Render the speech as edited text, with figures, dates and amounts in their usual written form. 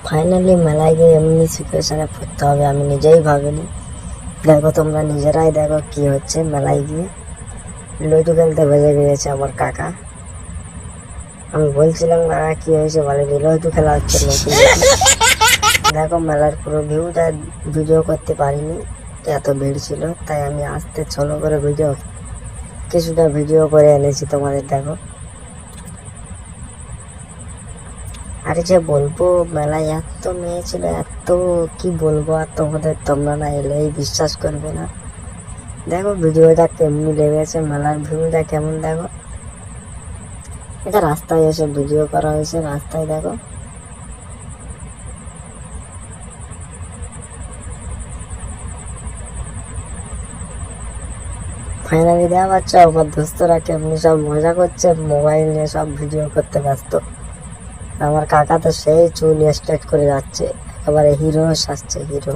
Finally মেলায় গিয়ে এমনি সিচুয়েশনে পড়তে হবে আমি নিজেই ভাবিনি। দেখো তোমরা নিজেরাই দেখো কি হচ্ছে। মেলায় গিয়ে লুডো খেলতে ভেজে গিয়েছে আমার কাকা। আমি বলছিলাম কাকা কি হয়েছে, বলে লুডো খেলা হচ্ছে নতুন। দেখো মেলার পুরো ভিউটা ভিডিও করতে পারিনি, এত ভিড় ছিল, তাই আমি আসতে ছোলো করে কিছুটা ভিডিও করে এনেছি তোমাদের। দেখো আর যে বলবো মেলায় এত মেয়ে ছিল, এত কি বলবো, আর তোমরা না এলেই বিশ্বাস করবে না। দেখো ভিডিওটা কেমনি লেগেছে, মেলার ভিউটা কেমন। দেখো এটা রাস্তায় এসে ভিডিও করা হয়েছে, রাস্তায় দেখো। ফাইনালি দেওয়া পাচ্ছ আমার দোস্তরা কেমনি সব মজা করছে, মোবাইল নিয়ে সব ভিডিও করতে ব্যস্ত। আমার কাকা তো সেই চুল স্ট্রেট করে যাচ্ছে, একেবারে হিরো সাজছে, হিরো।